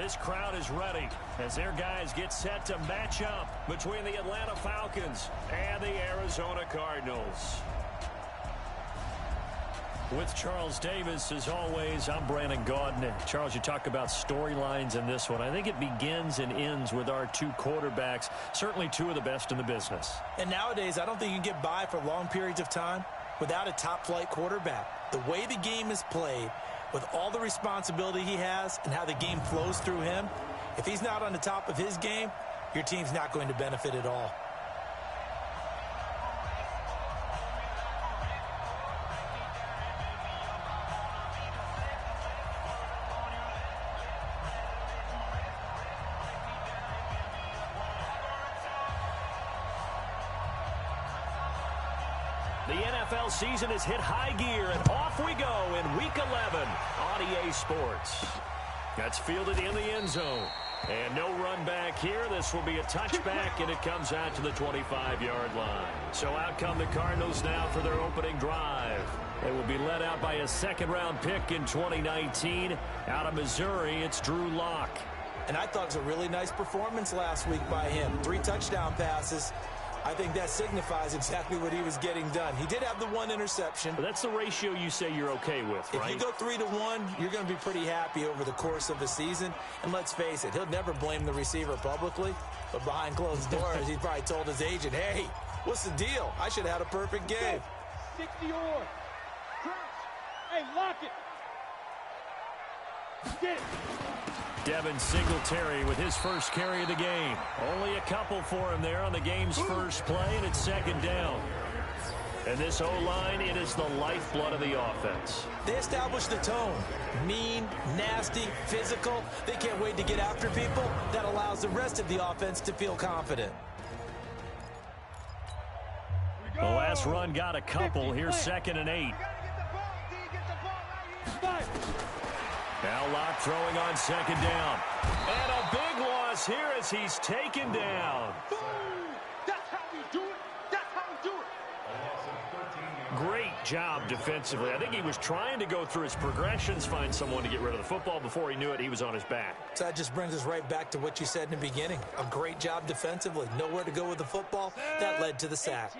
This crowd is ready as their guys get set to match up between the Atlanta Falcons and the Arizona Cardinals. With Charles Davis, as always, I'm Brandon Gaudin. Charles, you talk about storylines in this one. I think it begins and ends with our two quarterbacks, certainly two of the best in the business. And nowadays, I don't think you can get by for long periods of time without a top-flight quarterback. The way the game is played, with all the responsibility he has and how the game flows through him, if he's not on the top of his game, your team's not going to benefit at all. The NFL season has hit high gear, and off we go in Week 11 on EA Sports. That's fielded in the end zone. And no run back here. This will be a touchback, and it comes out to the 25-yard line. So out come the Cardinals now for their opening drive. They will be led out by a second-round pick in 2019. Out of Missouri, it's Drew Lock. And I thought it was a really nice performance last week by him. 3 touchdown passes. I think that signifies exactly what he was getting done. He did have the 1 interception. But that's the ratio you say you're okay with, right? If you go 3-to-1, you're going to be pretty happy over the course of the season. And let's face it, he'll never blame the receiver publicly. But behind closed doors, he probably told his agent, hey, what's the deal? I should have had a perfect game. 60 yards. Hey, lock it. Get it. Devin Singletary with his first carry of the game. Only a couple for him there on the game's first play, and it's second down. And this O-line, it is the lifeblood of the offense. They established the tone. Mean, nasty, physical. They can't wait to get after people. That allows the rest of the offense to feel confident. The last run got a couple. Here's 2nd and 8. Now Lock throwing on 2nd down. And a big loss here as he's taken down. That's how we do it. That's how we do it. Great job defensively. I think he was trying to go through his progressions, find someone to get rid of the football. Before he knew it, he was on his back. So that just brings us right back to what you said in the beginning. A great job defensively. Nowhere to go with the football. That led to the sack.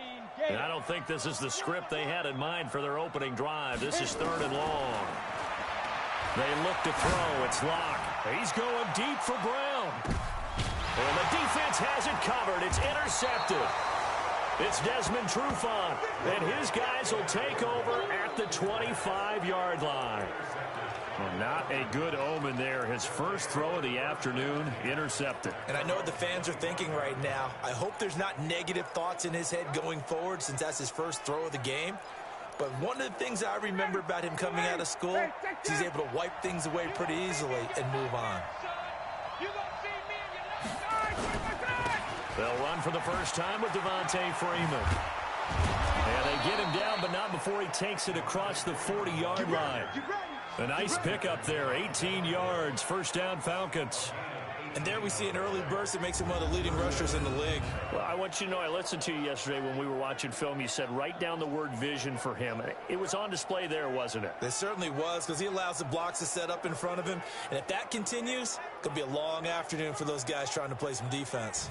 And I don't think this is the script they had in mind for their opening drive. This is 3rd and long. They look to throw. It's Lock. He's going deep for Brown. And the defense has it covered. It's intercepted. It's Desmond Trufant. And his guys will take over at the 25-yard line. Well, not a good omen there. His first throw of the afternoon, intercepted. And I know what the fans are thinking right now. I hope there's not negative thoughts in his head going forward since that's his first throw of the game. But one of the things I remember about him coming out of school is he's able to wipe things away pretty easily and move on. They'll run for the first time with Devontae Freeman. And they get him down, but not before he takes it across the 40-yard line. A nice pickup there, 18 yards, first down Falcons. And there we see an early burst that makes him one of the leading rushers in the league. Well, I want you to know, I listened to you yesterday when we were watching film. You said write down the word vision for him. It was on display there, wasn't it? It certainly was, because he allows the blocks to set up in front of him. And if that continues, it could be a long afternoon for those guys trying to play some defense.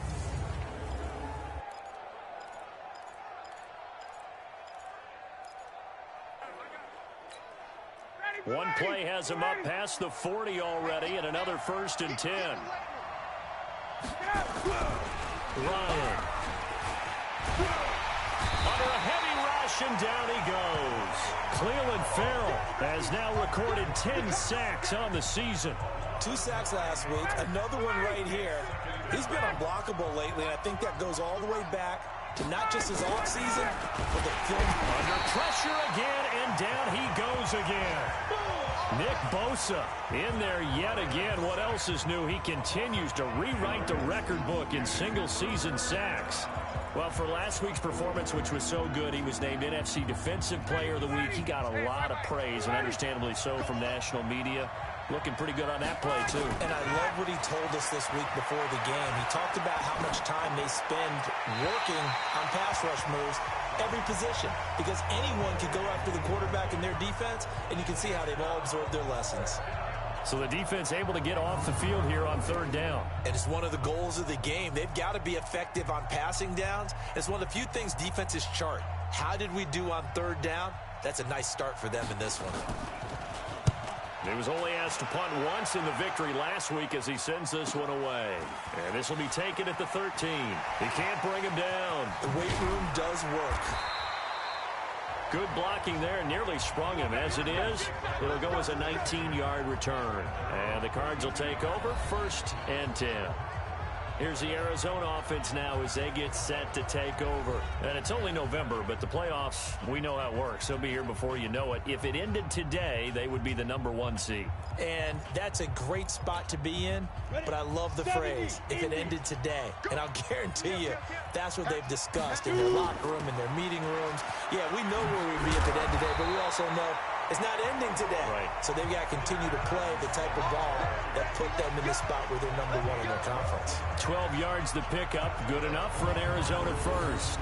One play has him up past the 40 already, and another 1st and 10. Ryan. Under a heavy rush, and down he goes. Cleveland Farrell has now recorded 10 sacks on the season. 2 sacks last week, another one right here. He's been unblockable lately, and I think that goes all the way back to not just his offseason, but the film. Under pressure again, and down he goes again. Nick Bosa in there yet again. What else is new? He continues to rewrite the record book in single-season sacks. Well, for last week's performance, which was so good, he was named NFC Defensive Player of the Week. He got a lot of praise, and understandably so, from national media. Looking pretty good on that play, too. And I love what he told us this week before the game. He talked about how much time they spend working on pass rush moves, every position, because anyone could go after the quarterback in their defense, and you can see how they've all absorbed their lessons. So the defense able to get off the field here on third down. And it's one of the goals of the game. They've got to be effective on passing downs. It's one of the few things defenses chart. How did we do on third down? That's a nice start for them in this one. He was only asked to punt once in the victory last week as he sends this one away. And this will be taken at the 13. He can't bring him down. The weight room does work. Good blocking there, nearly sprung him. As it is, it'll go as a 19-yard return. And the Cards will take over, 1st and 10. Here's the Arizona offense now as they get set to take over. And it's only November, but the playoffs, we know how it works. They'll be here before you know it. If it ended today, they would be the #1 seed. And that's a great spot to be in, but I love the phrase, if it ended today. And I'll guarantee you, that's what they've discussed in their locker room, in their meeting rooms. Yeah, we know where we'd be if it ended today, but we also know it's not ending today. Right. So they've got to continue to play the type of ball that put them in the spot where they're #1 in their conference. 12 yards the pickup, good enough for an Arizona first.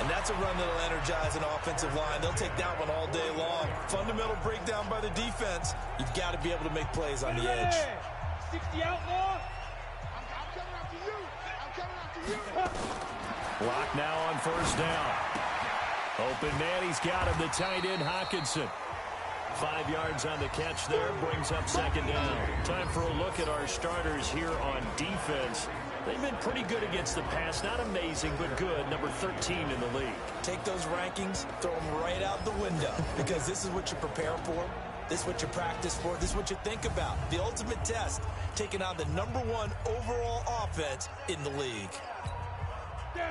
And that's a run that'll energize an offensive line. They'll take that one all day long. Fundamental breakdown by the defense. You've got to be able to make plays on the edge. 60 outlaw. I'm coming after you. I'm coming after you. Block now on 1st down. Open man, he's got him, the tight end Hawkinson. 5 yards on the catch there, brings up 2nd down. Time for a look at our starters here on defense. They've been pretty good against the pass. Not amazing, but good. Number 13 in the league. Take those rankings, throw them right out the window, because this is what you prepare for. This is what you practice for. This is what you think about. The ultimate test, taking on the #1 overall offense in the league.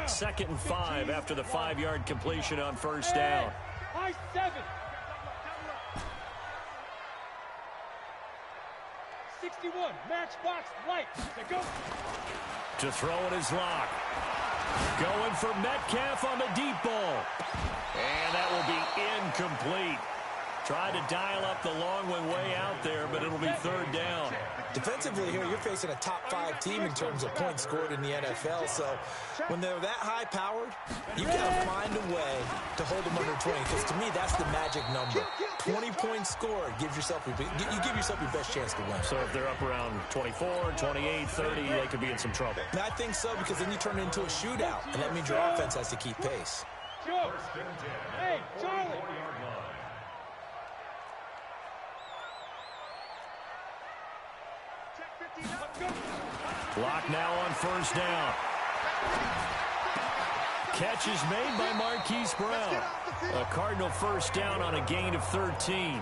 2nd and 5 after the 5-yard completion on 1st down. High 7. 61, matchbox light. Go. To throw it is Lock. Going for Metcalf on the deep ball. And that will be incomplete. Tried to dial up the long one way out there, but it'll be 3rd down. Defensively here, you're facing a top 5 team in terms of points scored in the NFL. So when they're that high-powered, you've got to find a way to hold them under 20. Because to me, that's the magic number. 20 points scored gives yourself you give yourself your best chance to win. So if they're up around 24, 28, 30, they could be in some trouble. And I think so, because then you turn it into a shootout, and that means your offense has to keep pace. Joe. Hey, Charlie. Lock now on 1st down. Catch is made by Marquise Brown. A Cardinal 1st down on a gain of 13.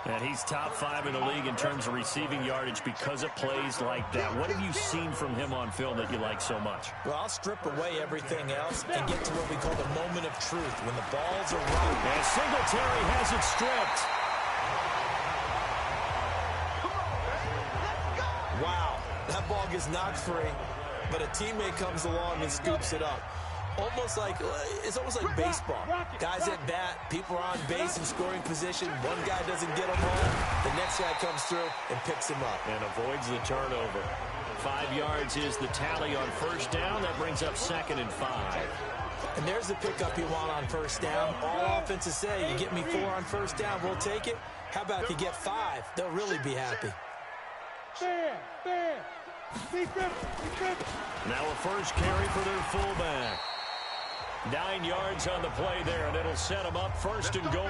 And he's top 5 in the league in terms of receiving yardage because of plays like that. What have you seen from him on film that you like so much? Well, I'll strip away everything else and get to what we call the moment of truth, when the balls are right. And Singletary has it stripped. Wow, that ball gets knocked free, but a teammate comes along and scoops it up. It's almost like baseball. Guys at bat, people are on base in scoring position. One guy doesn't get him home. The next guy comes through and picks him up. And avoids the turnover. 5 yards is the tally on 1st down. That brings up 2nd and 5. And there's the pickup you want on 1st down. All offenses say, you get me 4 on 1st down, we'll take it. How about if you get 5? They'll really be happy. Bam. Now a first carry for their fullback. 9 yards on the play there, and it'll set them up 1st and goal.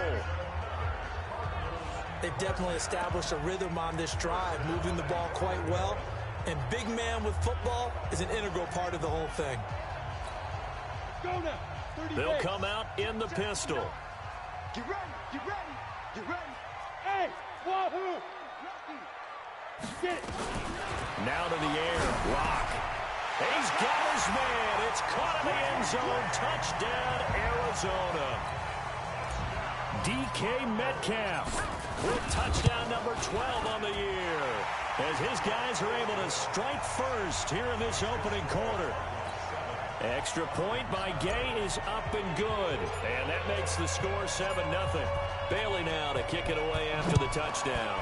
They've definitely established a rhythm on this drive, moving the ball quite well. And big man with football is an integral part of the whole thing. They'll come out in the pistol. Get ready. Hey, wahoo! Get it. Now to the air. Lock. He's got his man. It's caught in the end zone. Touchdown, Arizona. DK Metcalf with touchdown number 12 on the year, as his guys are able to strike first here in this opening quarter. Extra point by Gay is up and good, and that makes the score 7-0. Bailey now to kick it away after the touchdown.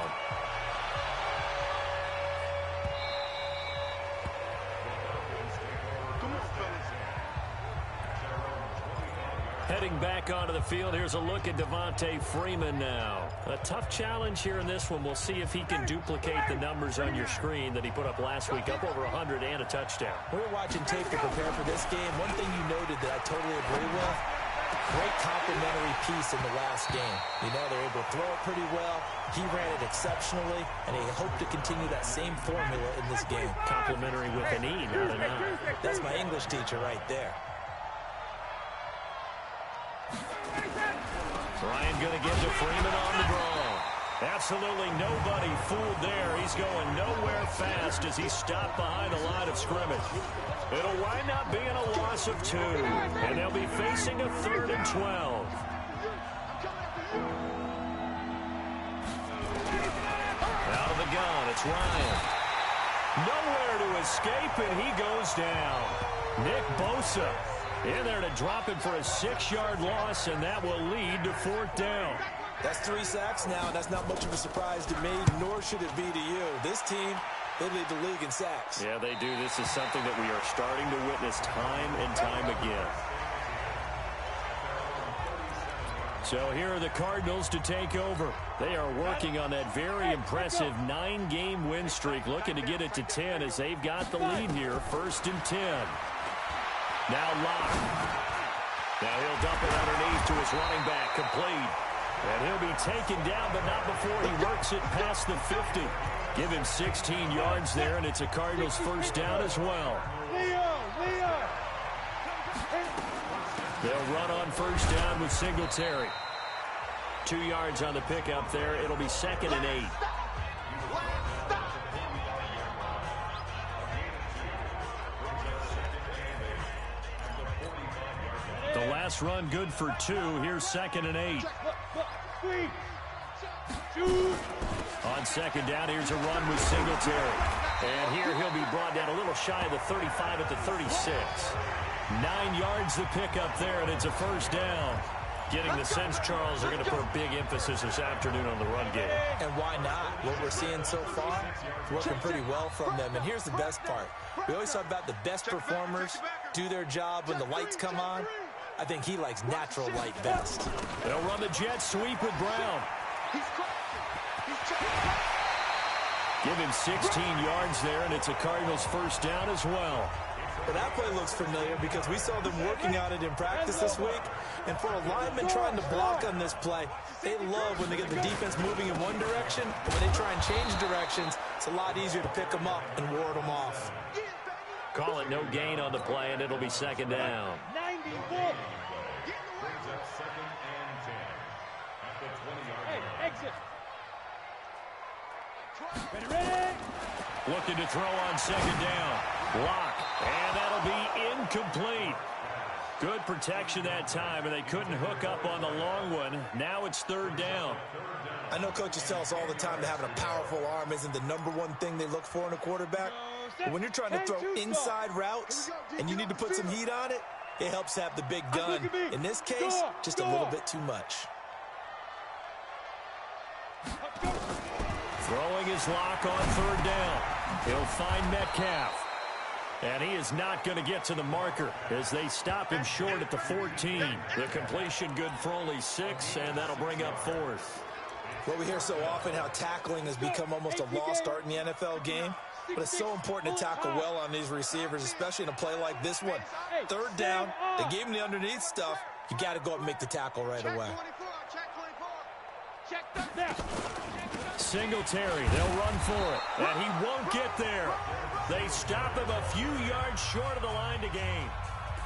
Heading back onto the field, here's a look at Devontae Freeman now. A tough challenge here in this one. We'll see if he can duplicate the numbers on your screen that he put up last week, up over 100 and a touchdown. We were watching tape to prepare for this game. One thing you noted that I totally agree with, great complimentary piece in the last game. You know, they're able to throw it pretty well. He ran it exceptionally, and he hoped to continue that same formula in this game. Complimentary with an E, not an I. That's my English teacher right there. Ryan going to give to Freeman on the draw. Absolutely nobody fooled there. He's going nowhere fast as he's stopped behind the line of scrimmage. It'll wind up being a loss of 2, and they'll be facing a 3rd and 12. Out of the gun, it's Ryan. Nowhere to escape, and he goes down. Nick Bosa in there to drop him for a 6-yard loss, and that will lead to 4th down. That's 3 sacks now, and that's not much of a surprise to me, nor should it be to you. This team, they lead the league in sacks. Yeah, they do. This is something that we are starting to witness time and time again. So here are the Cardinals to take over. They are working on that very impressive 9-game win streak, looking to get it to 10 as they've got the lead here, 1st and 10. Now Locke. Now he'll dump it underneath to his running back, complete. And he'll be taken down, but not before he works it past the 50. Give him 16 yards there, and it's a Cardinals 1st down as well. They'll run on 1st down with Singletary. 2 yards on the pickup there. It'll be 2nd and 8. The last run good for 2. Here's 2nd and 8. On 2nd down, here's a run with Singletary. And here he'll be brought down a little shy of the 35 at the 36. 9 yards to pick up there, and it's a 1st down. Getting the sense Charles are going to put a big emphasis this afternoon on the run game. And why not? What we're seeing so far is working pretty well from them. And here's the best part. We always talk about the best performers do their job when the lights come on. I think he likes natural light best. They'll run the jet sweep with Brown. Give him 16 yards there, and it's a Cardinals 1st down as well. Well, that play looks familiar because we saw them working on it in practice this week. And for a lineman trying to block on this play, they love when they get the defense moving in one direction. And when they try and change directions, it's a lot easier to pick them up and ward them off. Call it no gain on the play, and it'll be 2nd down. 94. Hey, exit. Ready. Looking to throw on 2nd down. Block, and that'll be incomplete. Good protection that time, and they couldn't hook up on the long one. Now it's 3rd down. I know coaches tell us all the time that having a powerful arm isn't the #1 thing they look for in a quarterback. But when you're trying to throw inside routes and you need to put some heat on it, it helps have the big gun. In this case, just a little bit too much. Throwing his lock on 3rd down. He'll find Metcalf. And he is not going to get to the marker as they stop him short at the 14. The completion good for only 6, and that'll bring up 4th. Well, we hear so often how tackling has become almost a lost art in the NFL game. But it's so important to tackle well on these receivers, especially in a play like this one. 3rd down, they gave him the underneath stuff. You got to go up and make the tackle right away. Singletary, they'll run for it, and he won't get there. They stop him a few yards short of the line to gain.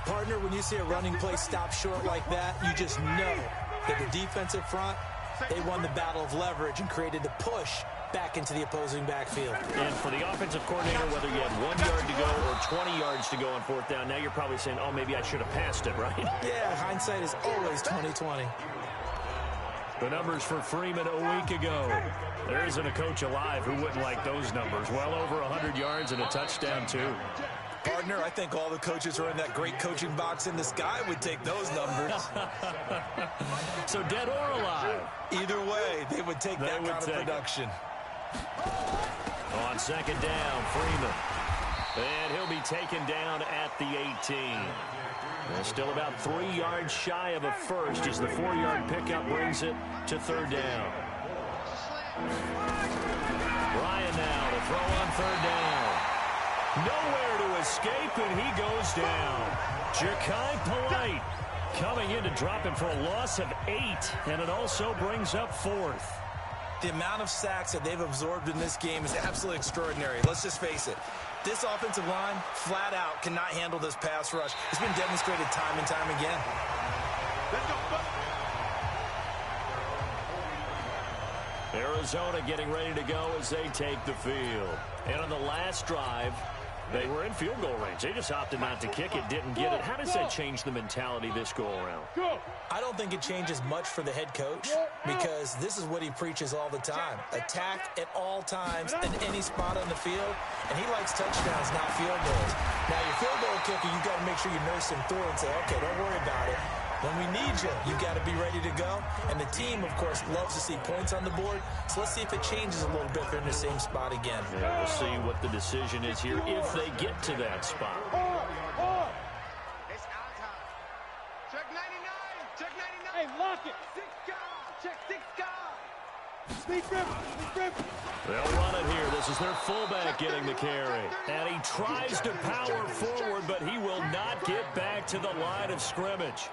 Partner, when you see a running play stop short like that, you just know that the defensive front, they won the battle of leverage and created the push back into the opposing backfield. And for the offensive coordinator, whether you had 1 yard to go or 20 yards to go on 4th down, now you're probably saying, oh, maybe I should have passed it, right? Yeah, hindsight is always 20/20. The numbers for Freeman a week ago. There isn't a coach alive who wouldn't like those numbers. Well over 100 yards and a touchdown, too. Partner, I think all the coaches who are in that great coaching box in the sky would take those numbers. So dead or alive? Either way, they would take that kind of production. On 2nd down, Freeman. And he'll be taken down at the 18. Well, still about 3 yards shy of a first as the 4-yard pickup brings it to 3rd down. Ryan now to throw on third down. Nowhere to escape, and he goes down. Ja'Kai Polite coming in to drop him for a loss of 8, and it also brings up 4th. The amount of sacks that they've absorbed in this game is absolutely extraordinary. Let's just face it. This offensive line, flat out, cannot handle this pass rush. It's been demonstrated time and time again. Let's go. Arizona getting ready to go as they take the field. And on the last drive, they were in field goal range. They just opted not to kick it, didn't get it. How does that change the mentality this go-around? I don't think it changes much for the head coach because this is what he preaches all the time. Attack at all times in any spot on the field, and he likes touchdowns, not field goals. Now, your field goal kicker, you've got to make sure you nurse him through and say, okay, don't worry about it. When we need you, you've got to be ready to go. And the team, of course, loves to see points on the board. So let's see if it changes a little bit if they're in the same spot again. Yeah, we'll see what the decision is here if they get to that spot. It's our time. Check 99. Check 99. Hey, lock it. 6 guys. Check 6 guys. Speed grip. They'll run it here. This is their fullback getting the carry. And he tries to power forward, but he will not get back to the line of scrimmage.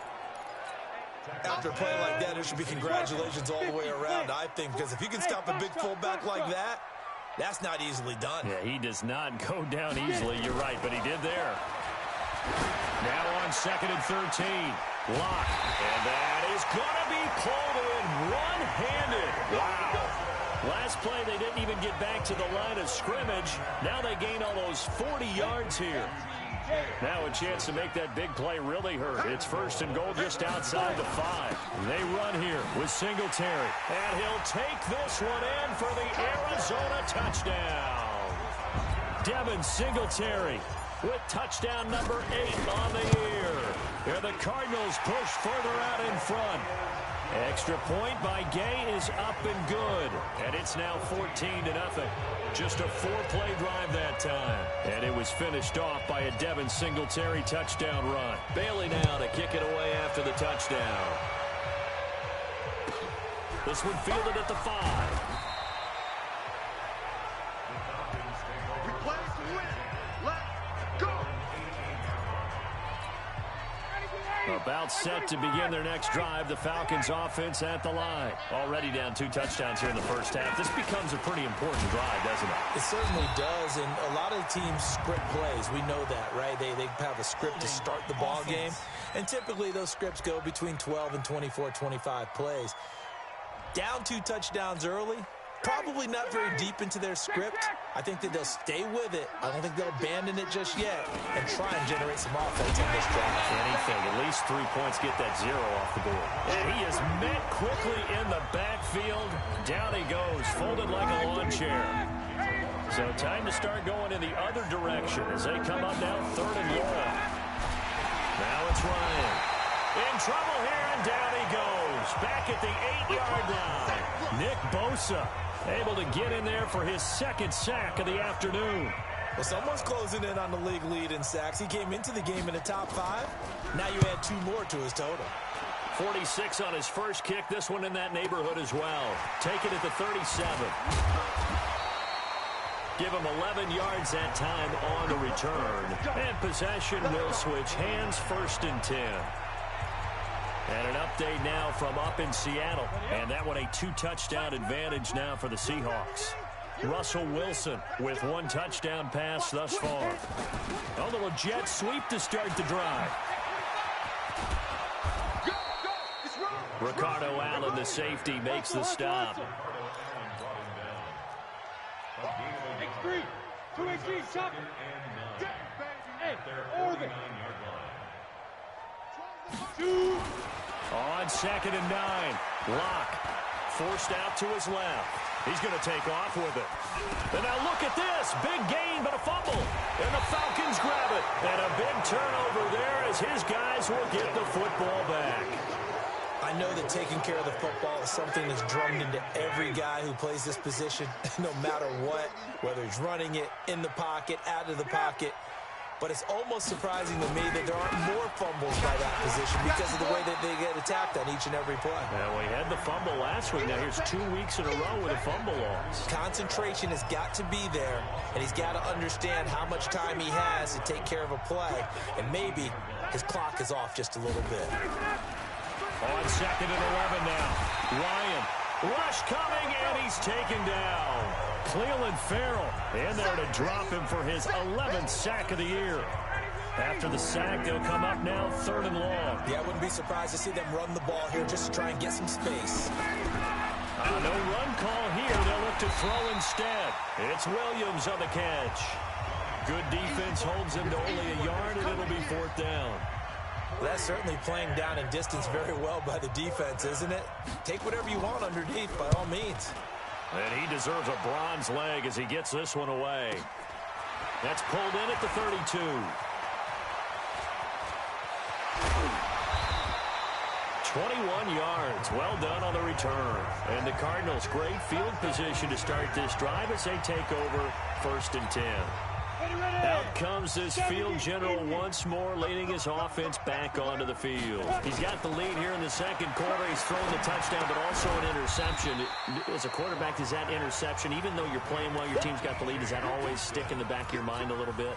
After a play like that, there should be congratulations all the way around, I think, because if you can stop a big fullback like that, that's not easily done. Yeah, he does not go down easily. You're right, but he did there. Now on 2nd and 13. Lock. And that is going to be pulled in one-handed. Wow. Last play, they didn't even get back to the line of scrimmage. Now they gain almost 40 yards here. Now a chance to make that big play really hurt. It's 1st and goal just outside the 5. They run here with Singletary. And he'll take this one in for the Arizona touchdown. Devin Singletary with touchdown number 8 on the year. And the Cardinals push further out in front. Extra point by Gay is up and good. And it's now 14-0. Just a 4-play drive that time. And it was finished off by a Devin Singletary touchdown run. Bailey now to kick it away after the touchdown. This one fielded at the 5. We play to win. Let's go. About set to begin their next drive. The Falcons offense at the line. Already down 2 touchdowns here in the first half. This becomes a pretty important drive, doesn't it? It certainly does, and a lot of teams script plays. We know that, right? They have a script to start the ball game, and typically those scripts go between 12 and 24, 25 plays. Down 2 touchdowns early, probably not very deep into their script. I think that they'll stay with it. I don't think they'll abandon it just yet and try and generate some offense on this drive. Anything, at least 3 points, get that 0 off the board. And he is met quickly in the backfield. Down he goes, folded like a lawn chair. So time to start going in the other direction as they come up now 3rd and long. Now it's Ryan. In trouble here, and down he goes. Back at the 8-yard line. Nick Bosa able to get in there for his 2nd sack of the afternoon. Well, someone's closing in on the league lead in sacks. He came into the game in the top 5. Now you add 2 more to his total. 46 on his first kick. This one in that neighborhood as well. Take it at the 37. Give him 11 yards that time on the return. And possession will switch hands, 1st and 10. And an update now from up in Seattle. And that one a 2-touchdown advantage now for the Seahawks. Russell Wilson with 1 touchdown pass thus far. A little jet sweep to start the drive. Ricardo Allen, the safety, makes the stop. X3, 218, chop. Hey, Oregon. 2. On 2nd and 9. Lock forced out to his left. He's going to take off with it. And now look at this. Big gain, but a fumble. And the Falcons grab it. And a big turnover there as his guys will get the football back. I know that taking care of the football is something that's drummed into every guy who plays this position, no matter what, whether he's running it, in the pocket, out of the pocket. but it's almost surprising to me that there aren't more fumbles by that position because of the way that they get attacked on each and every play. Well, we had the fumble last week. Now here's 2 weeks in a row with a fumble loss. Concentration has got to be there, and he's got to understand how much time he has to take care of a play, and maybe his clock is off just a little bit. On 2nd and 11 now. Ryan, rush coming, and he's taken down. Cleveland Farrell in there to drop him for his 11th sack of the year. After the sack, they'll come up now 3rd and long. Yeah, I wouldn't be surprised to see them run the ball here just to try and get some space. No run call here. They'll look to throw instead. It's Williams on the catch. Good defense holds him to only a yard, and it'll be 4th down. Well, that's certainly playing down in distance very well by the defense, isn't it? Take whatever you want underneath, by all means. And he deserves a bronze leg as he gets this one away. That's pulled in at the 32. 21 yards. Well done on the return. And the Cardinals, great field position to start this drive as they take over 1st and 10. Out comes this field general once more, leading his offense back onto the field. He's got the lead here in the 2nd quarter. He's thrown the touchdown, but also an interception. As a quarterback, does that interception, even though you're playing well, your team's got the lead, does that always stick in the back of your mind a little bit?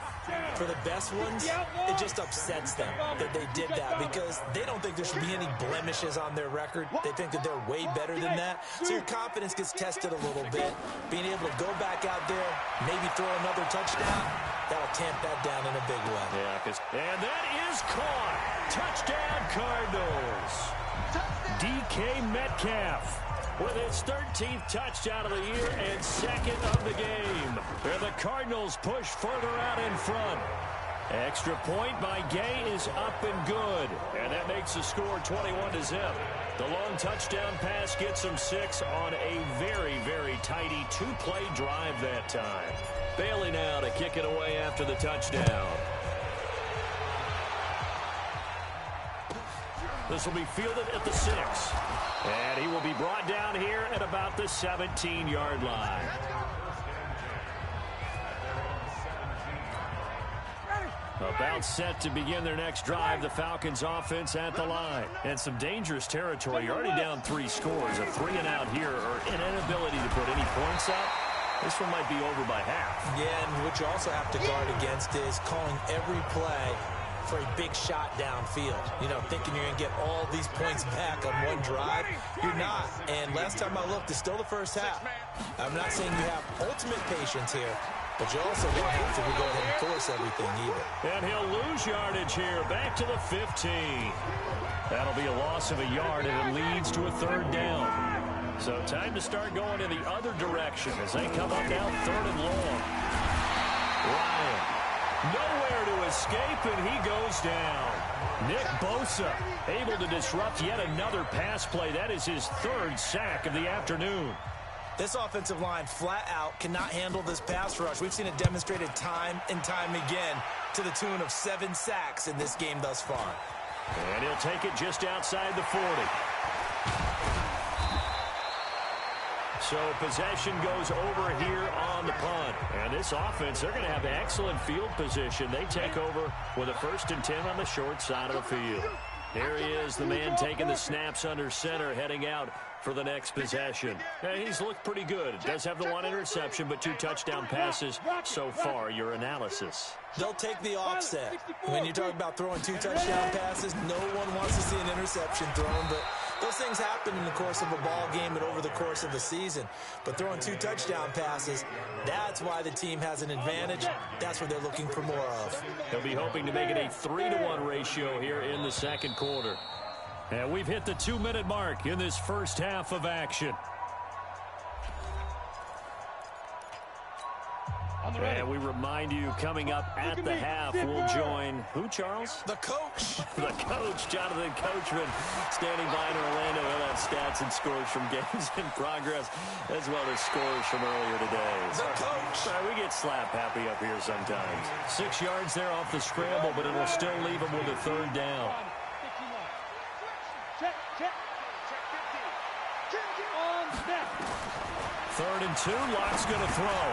For the best ones, it just upsets them that they did that because they don't think there should be any blemishes on their record. They think that they're way better than that. So your confidence gets tested a little bit. Being able to go back out there, maybe throw another touchdown, that'll tamp that down in a big way. Yeah, and that is caught. Touchdown, Cardinals. DK Metcalf with his 13th touchdown of the year and 2nd of the game. And the Cardinals push further out in front. Extra point by Gay is up and good. And that makes the score 21-0. The long touchdown pass gets them 6 on a very, very tidy 2-play drive that time. Bailey now to kick it away after the touchdown. This will be fielded at the 6. And he will be brought down here at about the 17-yard line. About set to begin their next drive, the Falcons offense at the line. And some dangerous territory. You're already down 3 scores. A 3-and-out here or an inability to put any points up. This one might be over by half. Yeah, and what you also have to guard against is calling every play for a big shot downfield. You know, thinking you're going to get all these points back on one drive. You're not. And last time I looked, it's still the first half. I'm not saying you have ultimate patience here, but you also don't have to go ahead and force everything either. And he'll lose yardage here. Back to the 15. That'll be a loss of a yard, and it leads to a 3rd down. So time to start going in the other direction as they come up now 3rd and long. Ryan, nowhere to escape, and he goes down. Nick Bosa able to disrupt yet another pass play. That is his 3rd sack of the afternoon. This offensive line flat out cannot handle this pass rush. We've seen it demonstrated time and time again to the tune of 7 sacks in this game thus far. And he'll take it just outside the 40. So possession goes over here on the punt. And this offense, they're going to have excellent field position. They take over with a 1st and 10 on the short side of the field. Here he is, the man taking the snaps under center, heading out for the next possession. Now, he's looked pretty good. Does have the 1 interception, but 2 touchdown passes so far. Your analysis. They'll take the offset. When you talk about throwing 2 touchdown passes, no one wants to see an interception thrown, but those things happen in the course of a ball game and over the course of the season. But throwing 2 touchdown passes, that's why the team has an advantage. That's what they're looking for more of. They'll be hoping to make it a 3-to-1 ratio here in the 2nd quarter. And we've hit the 2-minute mark in this first half of action. And we remind you, coming up at the half, we'll join, who, Charles? The coach. The coach, Jonathan Coachman, standing by in Orlando. He'll have stats and scores from games in progress, as well as scores from earlier today. The coach. We get slap happy up here sometimes. 6 yards there off the scramble, but it'll still leave him with a 3rd down. Check. 3rd and 2, Lock's going to throw.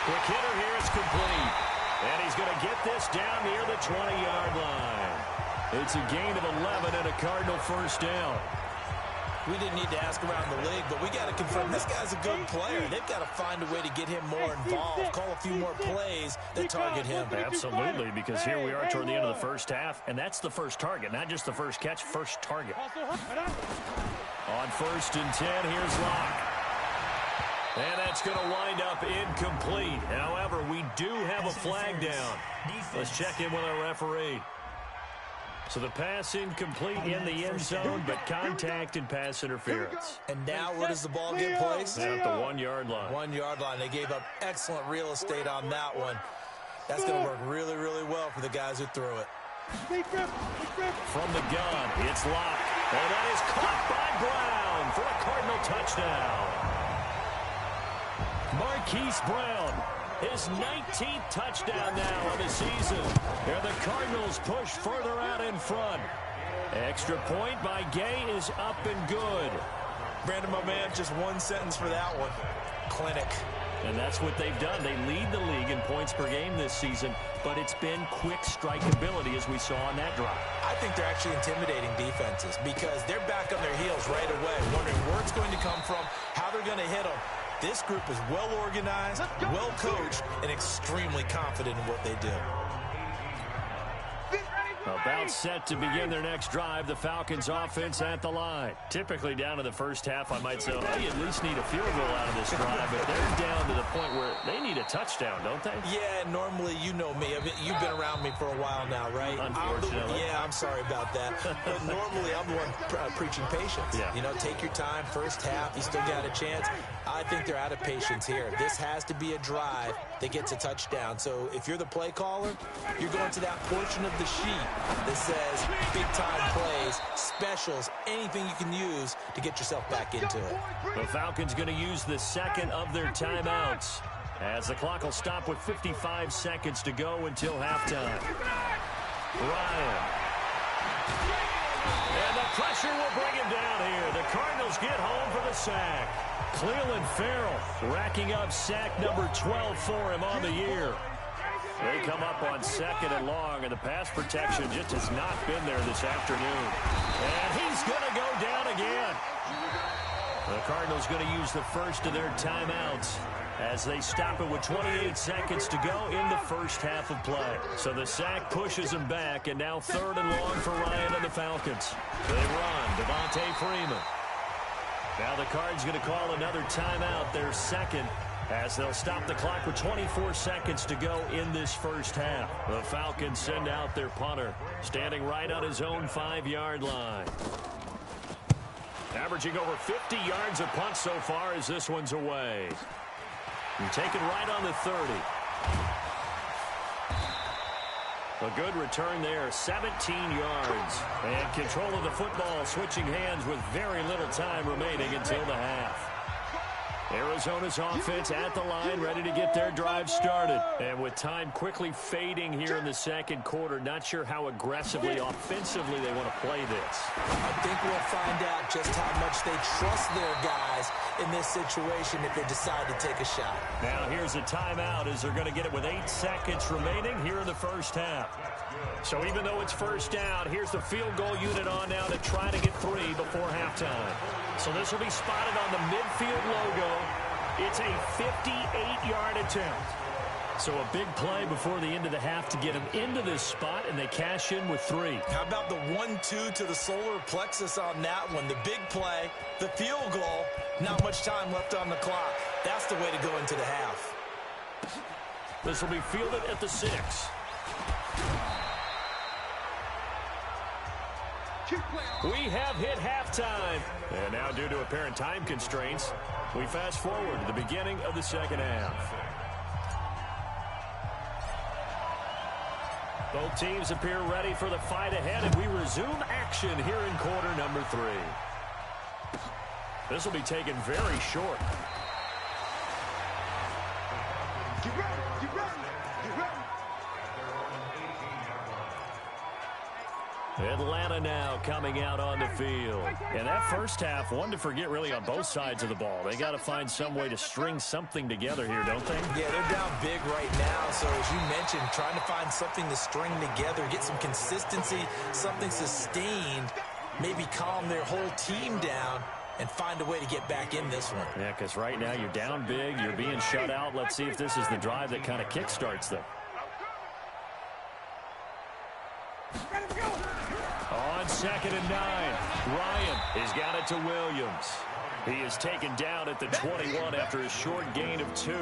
Quick hitter here, it's complete. And he's going to get this down near the 20-yard line. It's a gain of 11 and a Cardinal first down. We didn't need to ask around the league, but we got to confirm this guy's a good player. They've got to find a way to get him more involved, call a few more plays that target him. Absolutely, because here we are toward the end of the first half, and that's the first target, not just the first catch, first target. On 1st and 10, here's Locke. And that's going to wind up incomplete. However, we do have a flag down. Let's check in with our referee. So the pass incomplete in the end zone, but contact and pass interference. And now where does the ball get placed? At the 1-yard line. 1-yard line. They gave up excellent real estate on that one. That's going to work really, really well for the guys who threw it. From the gun, it's Locke. And that is caught by Brown for a Cardinal touchdown. Marquise Brown, his 19th touchdown now of the season. And the Cardinals push further out in front. Extra point by Gay is up and good. Brandon, my man, just one sentence for that one. Clinic. And that's what they've done. They lead the league in points per game this season, but it's been quick strikeability as we saw on that drive. I think they're actually intimidating defenses because they're back on their heels right away, wondering where it's going to come from, how they're going to hit them. This group is well organized, well coached, and extremely confident in what they do. About set to begin their next drive, the Falcons offense at the line. Typically down to the first half, I might say, oh, you at least need a field goal out of this drive, but they're down to the point where they need a touchdown, don't they? Yeah, normally, you know me. You've been around me for a while now, right? Unfortunately. I'm sorry about that. But normally, I'm the one preaching patience. Yeah. You know, take your time, first half, you still got a chance. I think they're out of patience here. This has to be a drive that gets a touchdown. So if you're the play caller, you're going to that portion of the sheet that says big-time plays, specials, anything you can use to get yourself back into it. The Falcons going to use the second of their timeouts as the clock will stop with 55 seconds to go until halftime. Ryan. And the pressure will bring him down here. The Cardinals get home for the sack. Cleveland Farrell racking up sack number 12 for him on the year. They come up on 2nd and long, and the pass protection just has not been there this afternoon. And he's going to go down again. The Cardinals going to use the first of their timeouts as they stop it with 28 seconds to go in the first half of play. So the sack pushes them back, and now 3rd and long for Ryan and the Falcons. They run, Devontae Freeman. Now the Cards going to call another timeout, their second, as they'll stop the clock with 24 seconds to go in this first half. The Falcons send out their punter, standing right on his own 5-yard line. Averaging over 50 yards a punt so far as this one's away. And taken right on the 30. A good return there, 17 yards. And control of the football, switching hands with very little time remaining until the half. Arizona's offense at the line, ready to get their drive started. And with time quickly fading here in the second quarter, not sure how aggressively, offensively they want to play this. I think we'll find out just how much they trust their guys in this situation if they decide to take a shot. Now here's a timeout as they're going to get it with 8 seconds remaining here in the first half. So even though it's first down, here's the field goal unit on now to try to get 3 before halftime. So this will be spotted on the midfield logo. It's a 58-yard attempt. So a big play before the end of the half to get them into this spot, and they cash in with 3. How about the 1-2 to the solar plexus on that one? The big play, the field goal, not much time left on the clock. That's the way to go into the half. This will be fielded at the 6. We have hit halftime. And now, due to apparent time constraints, we fast forward to the beginning of the second half. Both teams appear ready for the fight ahead, and we resume action here in quarter number 3. This will be taken very short. Get ready, get ready, get ready. Atlanta now coming out on the field. And that first half, one to forget really on both sides of the ball. They got to find some way to string something together here, don't they? Yeah, they're down big right now. So as you mentioned, trying to find something to string together, get some consistency, something sustained, maybe calm their whole team down and find a way to get back in this one. Yeah, because right now you're down big, you're being shut out. Let's see if this is the drive that kind of kickstarts them. On 2nd and 9, Ryan has got it to Williams. He is taken down at the 21 after a short gain of 2.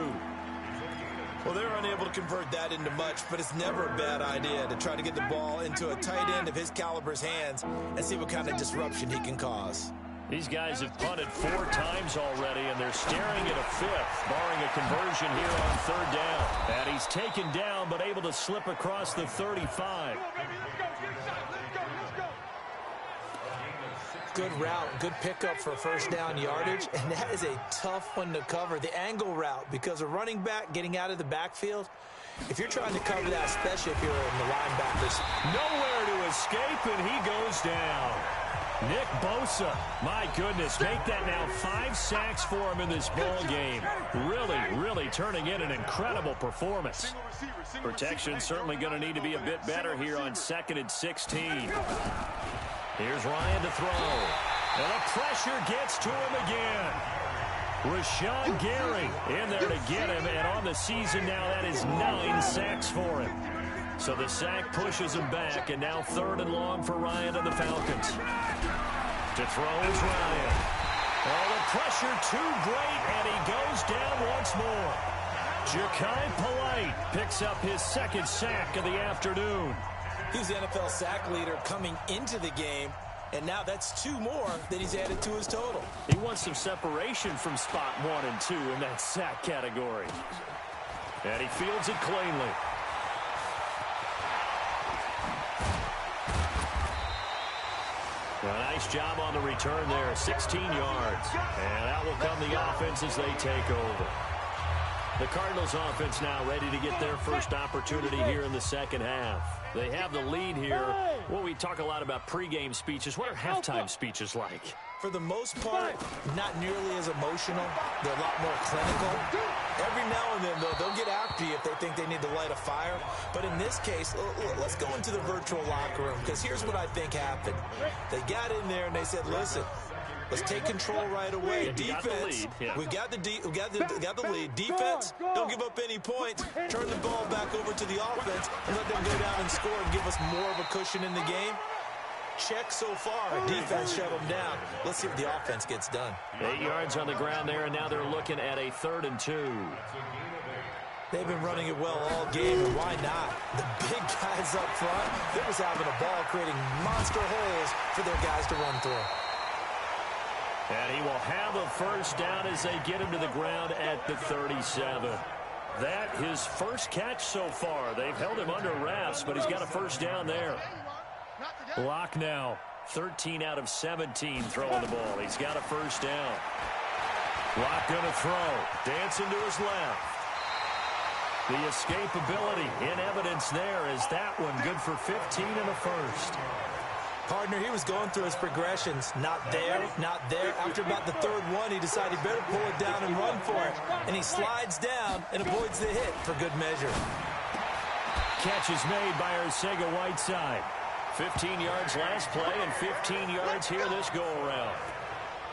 Well, they're unable to convert that into much, but it's never a bad idea to try to get the ball into a tight end of his caliber's hands and see what kind of disruption he can cause. These guys have punted 4 times already, and they're staring at a 5th, barring a conversion here on 3rd down. And he's taken down, but able to slip across the 35. Good route, good pickup for first down yardage, and that is a tough one to cover. The angle route, because a running back getting out of the backfield, if you're trying to cover that, especially if you're in the linebackers. Nowhere to escape, and he goes down. Nick Bosa, my goodness, make that now 5 sacks for him in this ball game. Really turning in an incredible performance. Protection certainly going to need to be a bit better here on 2nd and 16. Here's Ryan to throw. And the pressure gets to him again. Rashawn Gary in there to get him. And on the season now, that is 9 sacks for him. So the sack pushes him back. And now 3rd and long for Ryan and the Falcons. To throw is Ryan. Oh, the pressure too great. And he goes down once more. Ja'Kai Polite picks up his 2nd sack of the afternoon. He's the NFL sack leader coming into the game, and now that's 2 more that he's added to his total. He wants some separation from spot 1 and 2 in that sack category. And he fields it cleanly. A nice job on the return there, 16 yards. And out will come the offense as they take over. The Cardinals offense now ready to get their first opportunity here in the 2nd half. They have the lead here. Well, we talk a lot about pregame speeches. What are halftime speeches like? For the most part, not nearly as emotional. They're a lot more clinical. Every now and then, though, they'll get after you if they think they need to light a fire. But in this case, let's go into the virtual locker room, because here's what I think happened. They got in there and they said, listen, let's take control right away. Defense, we got the lead. Defense, don't give up any points. Turn the ball back over to the offense and let them go down and score and give us more of a cushion in the game. Check so far. Defense shut them down. Let's see what the offense gets done. 8 yards on the ground there, and now they're looking at a 3rd and 2. They've been running it well all game, and why not? The big guys up front, they're just having a ball, creating monster holes for their guys to run through. And he will have a first down as they get him to the ground at the 37. That his first catch so far. They've held him under wraps, but he's got a first down there. Block now. 13 out of 17 throwing the ball. He's got a first down. Block going to throw. Dancing to his left. The escapability in evidence there is that one. Good for 15 in the first. Partner, he was going through his progressions. Not there, not there. After about the 3rd one, he decided he better pull it down and run for it. And he slides down and avoids the hit for good measure. Catch is made by Arcega-Whiteside. 15 yards last play and 15 yards here this go-around.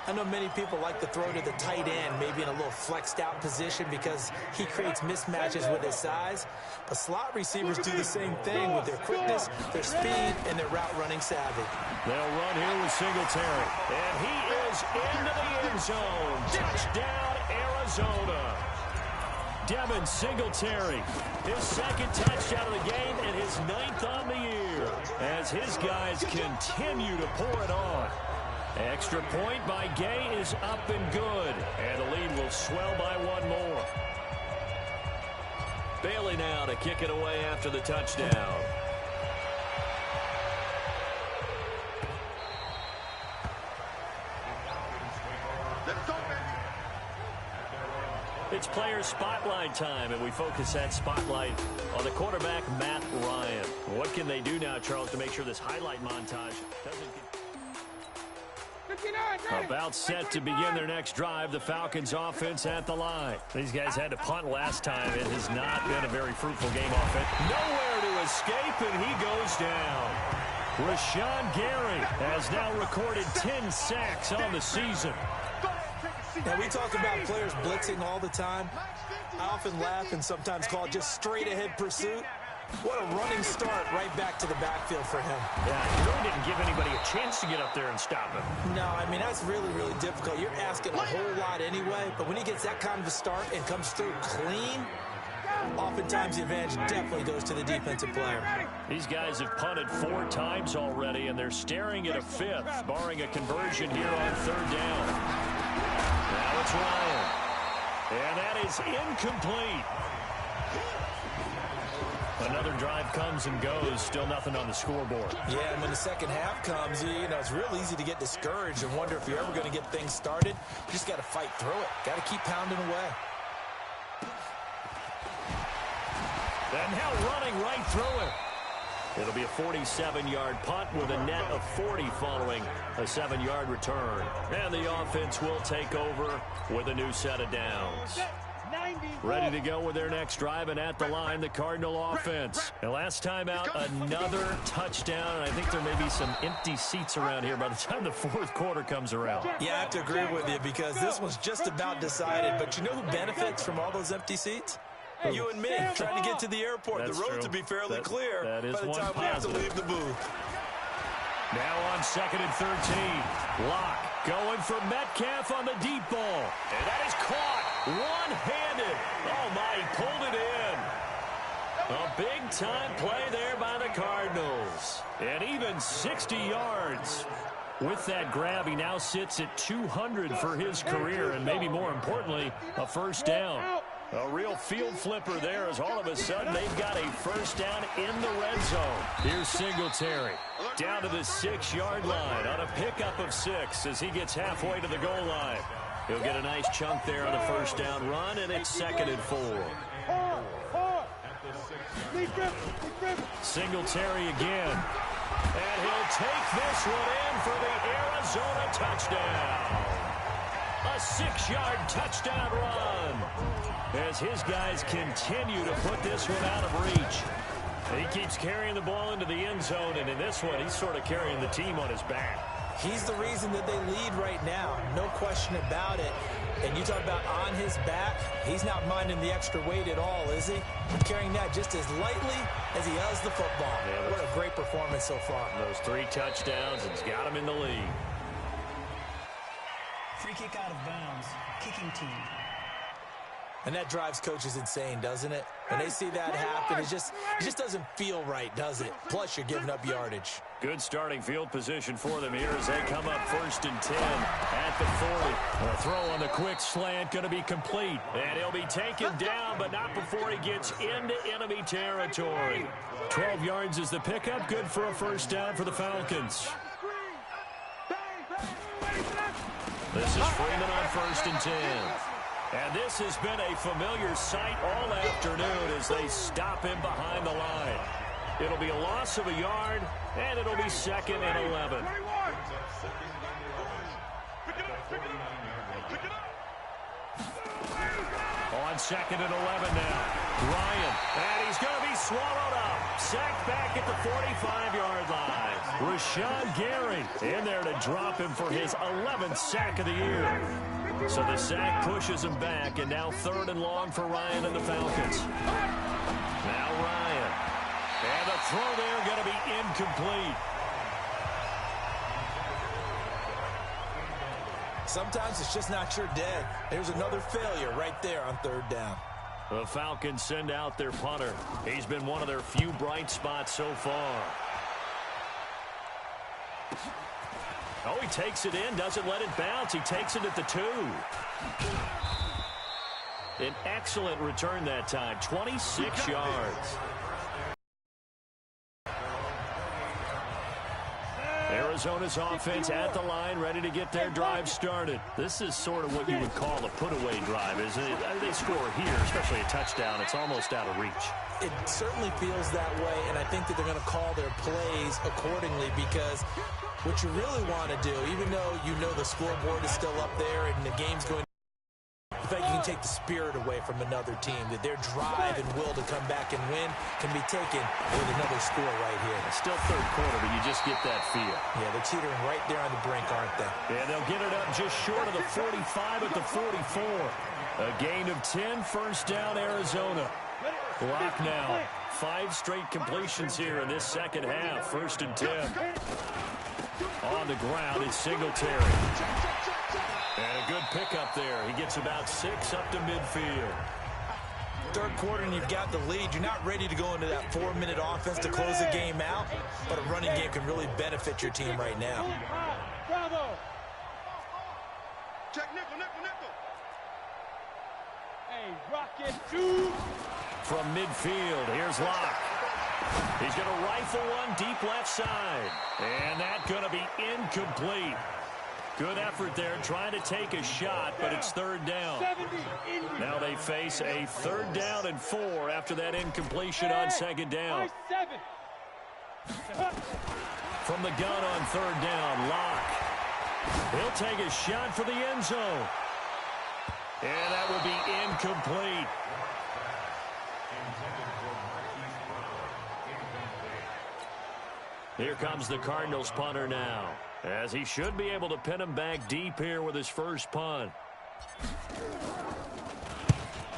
I know many people like to throw to the tight end, maybe in a little flexed out position because he creates mismatches with his size. But slot receivers do the same thing with their quickness, their speed, and their route running savvy. They'll run here with Singletary. And he is into the end zone. Touchdown, Arizona. Devin Singletary, his 2nd touchdown of the game and his 9th on the year as his guys continue to pour it on. Extra point by Gay is up and good, and the lead will swell by 1 more. Bailey now to kick it away after the touchdown. It's player spotlight time, and we focus that spotlight on the quarterback, Matt Ryan. What can they do now, Charles, to make sure this highlight montage doesn't get... About set to begin their next drive, the Falcons offense at the line. These guys had to punt last time. It has not been a very fruitful game offense. Nowhere to escape, and he goes down. Rashawn Gary has now recorded 10 sacks on the season. Now, we talk about players blitzing all the time. I often laugh and sometimes call it just straight-ahead pursuit. What a running start right back to the backfield for him. Yeah, he really didn't give anybody a chance to get up there and stop him. No, I mean, that's really, really difficult. You're asking a whole lot anyway, but when he gets that kind of a start and comes through clean, oftentimes the advantage definitely goes to the defensive player. These guys have punted 4 times already, and they're staring at a 5th, barring a conversion here on 3rd down. Now it's Ryan. And that is incomplete. Another drive comes and goes. Still nothing on the scoreboard. Yeah, and when the second half comes, you know, it's real easy to get discouraged and wonder if you're ever going to get things started. You just got to fight through it. Got to keep pounding away. And now running right through it. It'll be a 47-yard punt with a net of 40 following a 7-yard return. And the offense will take over with a new set of downs. Ready to go with their next drive, and at the line, the Cardinal offense. And last time out, another touchdown, and I think there may be some empty seats around here by the time the 4th quarter comes around. Yeah, I have to agree with you because this one's just about decided. But you know who benefits from all those empty seats? You and me, trying to get to the airport. That's the roads true. will be fairly clear that is by the one time we have to positive. leave the booth. Now on 2nd and 13. Lock going for Metcalf on the deep ball. And that is caught one-handed. Oh, my, he pulled it in. A big-time play there by the Cardinals. And even 60 yards. With that grab, he now sits at 200 for his career, and maybe more importantly, a 1st down. A real field flipper there as all of a sudden they've got a 1st down in the red zone. Here's Singletary down to the 6-yard line on a pickup of 6 as he gets halfway to the goal line. He'll get a nice chunk there on the 1st down run, and it's 2nd and 4. Singletary again. And he'll take this one in for the Arizona touchdown. A 6-yard touchdown run as his guys continue to put this one out of reach. He keeps carrying the ball into the end zone, and in this one, he's sort of carrying the team on his back. He's the reason that they lead right now. No question about it. And you talk about on his back, he's not minding the extra weight at all, is he? Carrying that just as lightly as he does the football. Yeah, what a great performance so far. Those 3 touchdowns, it's got him in the lead. Free kick out of bounds. Kicking team. And that drives coaches insane, doesn't it? When they see that happen, it just doesn't feel right, does it? Plus, you're giving up yardage. Good starting field position for them here as they come up 1st and 10 at the 40. A throw on the quick slant going to be complete. And he'll be taken down, but not before he gets into enemy territory. 12 yards is the pickup. Good for a 1st down for the Falcons. This is Freeman on 1st and 10. And this has been a familiar sight all afternoon as they stop him behind the line. It'll be a loss of a yard, and it'll be 2nd and 11. On 2nd and 11 now. Ryan, and he's going to be swallowed up. Sacked back at the 45-yard line. Rashawn Gary in there to drop him for his 11th sack of the year. So the sack pushes him back, and now 3rd and long for Ryan and the Falcons. Now Ryan. And the throw there going to be incomplete. Sometimes it's just not your day. There's another failure right there on 3rd down. The Falcons send out their punter. He's been one of their few bright spots so far. Oh, he takes it in, doesn't let it bounce. He takes it at the 2. An excellent return that time, 26 yards. Arizona's offense at the line, ready to get their drive started. This is sort of what you would call a put-away drive, isn't it? They score here, especially a touchdown. It's almost out of reach. It certainly feels that way, and I think that they're going to call their plays accordingly, because what you really want to do, even though you know the scoreboard is still up there and the game's going, the fact you can take the spirit away from another team, that their drive and will to come back and win can be taken with another score right here. It's still third quarter, but you just get that feel. Yeah, they're teetering right there on the brink, aren't they? And they'll get it up just short of the 45 at the 44. A gain of 10, first down, Arizona. Lock now. 5 straight completions here in this second half. First and 10. On the ground is Singletary. And a good pickup there. He gets about 6 up to midfield. Third quarter and you've got the lead. You're not ready to go into that 4-minute offense to close the game out, but a running game can really benefit your team right now. Bravo. Check nickel, nickel, nickel. Hey, rocket, two. From midfield, here's Locke. He's going to rifle one deep left side. And that's going to be incomplete. Good effort there trying to take a shot, but it's third down. Now they face a 3rd down and 4 after that incompletion on 2nd down. From the gun on 3rd down, Locke. He'll take a shot for the end zone. And that will be incomplete. Here comes the Cardinals punter now, as he should be able to pin him back deep here with his first punt.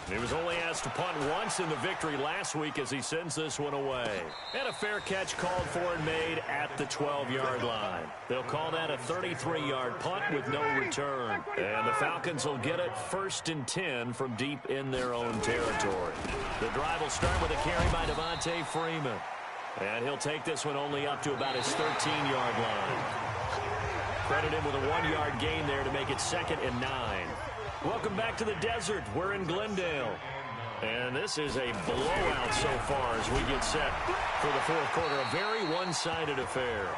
He was only asked to punt once in the victory last week as he sends this one away. And a fair catch called for and made at the 12-yard line. They'll call that a 33-yard punt with no return. And the Falcons will get it 1st and 10 from deep in their own territory. The drive will start with a carry by Devontae Freeman. And he'll take this one only up to about his 13-yard line. Credit him with a 1-yard gain there to make it 2nd and 9. Welcome back to the desert. We're in Glendale. And this is a blowout so far as we get set for the 4th quarter. A very one-sided affair.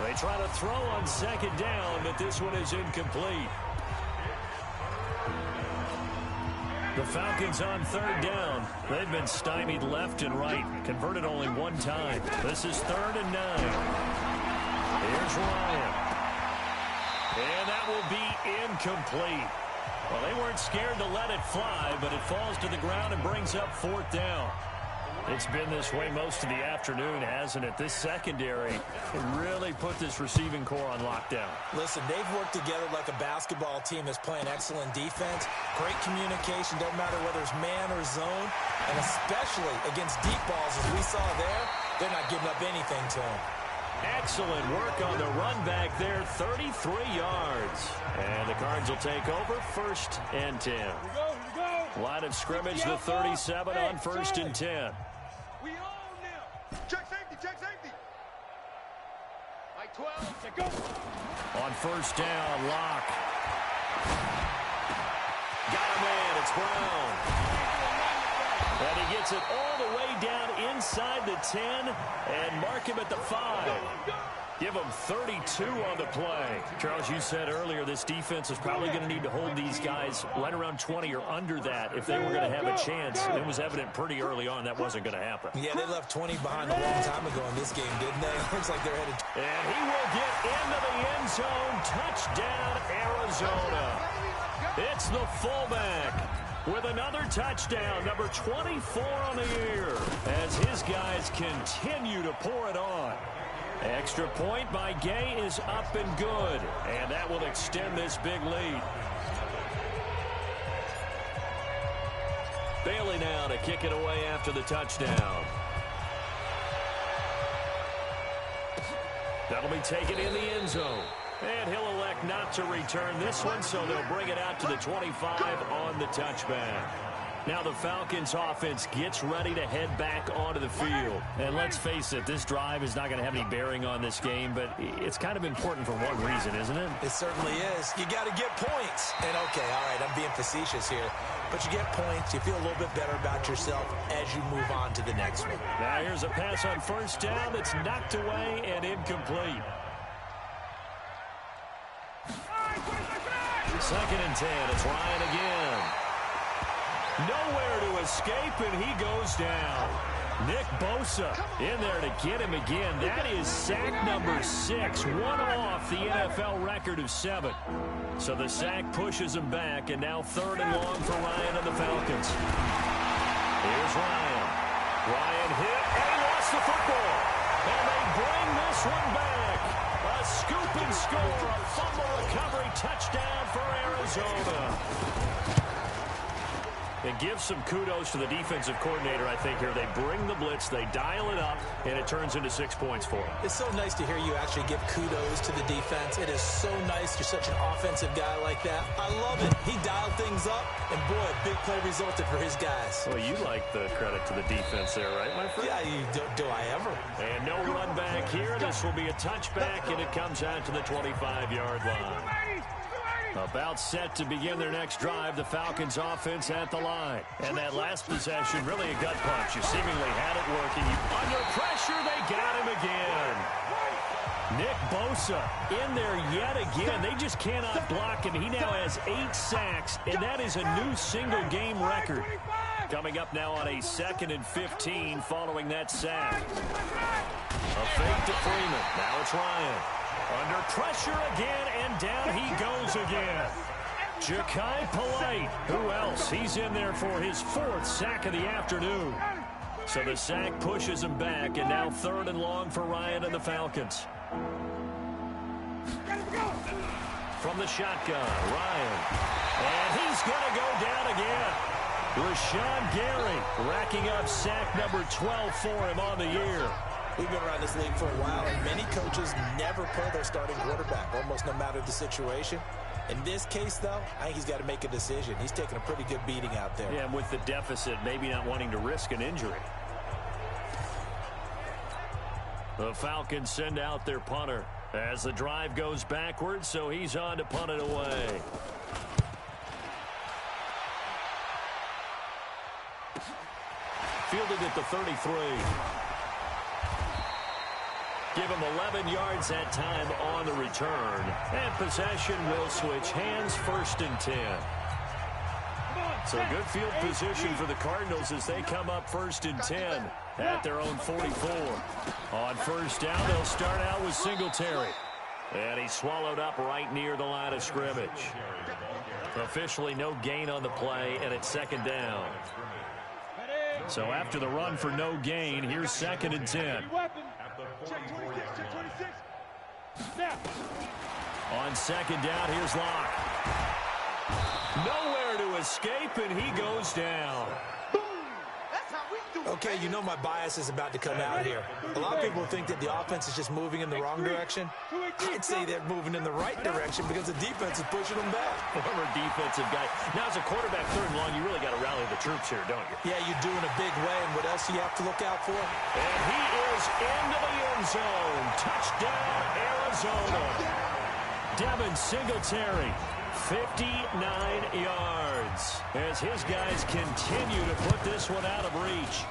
They try to throw on 2nd down, but this one is incomplete. The Falcons on 3rd down. They've been stymied left and right. Converted only 1 time. This is 3rd and 9. Here's Ryan. And that will be incomplete. Well, they weren't scared to let it fly, but it falls to the ground and brings up 4th down. It's been this way most of the afternoon, hasn't it? This secondary can really put this receiving core on lockdown. Listen, they've worked together like a basketball team that's playing excellent defense. Great communication, doesn't matter whether it's man or zone. And especially against deep balls, as we saw there, they're not giving up anything to them. Excellent work on the run back there, 33 yards. And the Cards will take over 1st and 10. Here we go. Line of scrimmage, the 37 on 1st and 10. We own them. Check safety. Like 12, to go. On 1st down, Locke. Got him in, it's Brown. And he gets it all the way down inside the 10 and mark him at the 5. Give him 32 on the play. Charles, you said earlier this defense is probably going to need to hold these guys right around 20 or under that if they were going to have a chance. It was evident pretty early on that wasn't going to happen. Yeah, they left 20 behind a long time ago in this game, didn't they? Looks like they're headed. And he will get into the end zone. Touchdown, Arizona. It's the fullback with another touchdown, number 24 on the year, as his guys continue to pour it on. Extra point by Gay is up and good, and that will extend this big lead. Bailey now to kick it away after the touchdown. That'll be taken in the end zone. And he'll elect not to return this one, so they'll bring it out to the 25 on the touchback. Now the Falcons offense gets ready to head back onto the field. And let's face it, this drive is not going to have any bearing on this game, but it's kind of important for one reason, isn't it? It certainly is. You got to get points. And okay, all right, I'm being facetious here. But you get points, you feel a little bit better about yourself as you move on to the next one. Now here's a pass on 1st down that's knocked away and incomplete. 2nd and 10. It's Ryan again. Nowhere to escape, and he goes down. Nick Bosa in there to get him again. That is sack number 6, one off the NFL record of 7. So the sack pushes him back, and now 3rd and long for Ryan and the Falcons. Here's Ryan. Ryan hit, and he lost the football. And they bring this one back. A scoop and score, a fumble recovery touchdown for Arizona. And give some kudos to the defensive coordinator, I think, here. They bring the blitz, they dial it up, and it turns into 6 points for them. It's so nice to hear you actually give kudos to the defense. It is so nice. You're such an offensive guy like that. I love it. He dialed things up, and boy, a big play resulted for his guys. Well, you like the credit to the defense there, right, my friend? Yeah, do I ever? And no run back here. This will be a touchback, and it comes out to the 25-yard line. About set to begin their next drive, the Falcons offense at the line. And that last possession, really a gut punch. You seemingly had it working. Under pressure, they got him again. Nick Bosa in there yet again. They just cannot block him. He now has 8 sacks, and that is a new single-game record. Coming up now on a 2nd and 15 following that sack. A fake to Freeman. Now it's Ryan. Under pressure again, and down he goes again. Ja'Kai Polite. Who else? He's in there for his 4th sack of the afternoon. So the sack pushes him back, and now 3rd and long for Ryan and the Falcons. From the shotgun, Ryan. And he's going to go down again. Rashawn Gary racking up sack number 12 for him on the year. We've been around this league for a while, and many coaches never play their starting quarterback, almost no matter the situation. In this case, though, I think he's got to make a decision. He's taking a pretty good beating out there. Yeah, and with the deficit, maybe not wanting to risk an injury. The Falcons send out their punter as the drive goes backwards, so he's on to punt it away. Fielded at the 33. Give him 11 yards that time on the return. And possession will switch hands, 1st and 10. So good field position for the Cardinals as they come up 1st and 10 at their own 44. On 1st down, they'll start out with Singletary. And he's swallowed up right near the line of scrimmage. Officially no gain on the play, and it's 2nd down. So after the run for no gain, here's 2nd and 10. Check 26, check 26. Snap. On 2nd down, here's Locke. Nowhere to escape, and he goes down. Okay, you know my bias is about to come out here. A lot of people think that the offense is just moving in the wrong direction. I'd say they're moving in the right direction because the defense is pushing them back. Former defensive guy. Now, as a quarterback 3rd and long, you really got to rally the troops here, don't you? Yeah, you do in a big way, and what else do you have to look out for? And he is into the end zone. Touchdown, Arizona. Devin Singletary, 59 yards, as his guys continue to put this one out of reach.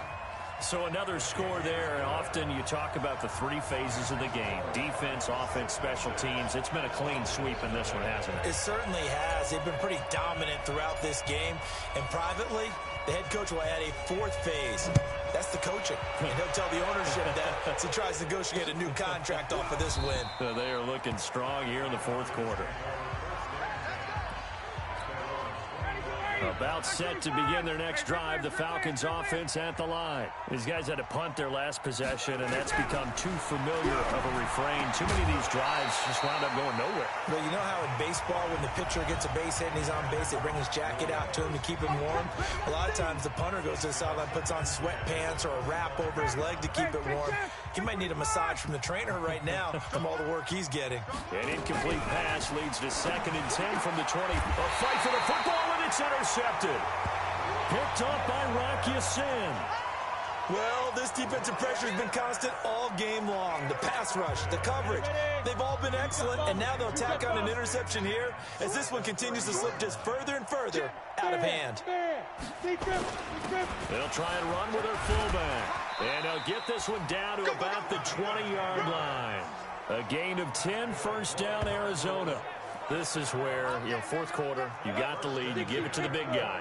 So another score there. Often you talk about the 3 phases of the game: defense, offense, special teams. It's been a clean sweep in this one, hasn't it? It certainly has. They've been pretty dominant throughout this game. And privately, the head coach will add a 4th phase. That's the coaching. And he'll tell the ownership that as he tries to negotiate a new contract off of this win. So they are looking strong here in the 4th quarter. About set to begin their next drive, the Falcons offense at the line. These guys had to punt their last possession, and that's become too familiar of a refrain. Too many of these drives just wound up going nowhere. Well, you know how in baseball, when the pitcher gets a base hit and he's on base, they bring his jacket out to him to keep him warm? A lot of times the punter goes to the sideline, puts on sweatpants or a wrap over his leg to keep it warm. He might need a massage from the trainer right now from all the work he's getting. An incomplete pass leads to 2nd and 10 from the 20. A fight for the football, and it's intercepted. Picked up by Rock Ya-Sin. Well, this defensive pressure has been constant all game long. The pass rush, the coverage, they've all been excellent, and now they'll tack on an interception here as this one continues to slip just further and further out of hand. They'll try and run with their fullback. And they'll get this one down to about the 20-yard line. A gain of 10, 1st down, Arizona. This is where, 4th quarter, you got the lead, you give it to the big guy.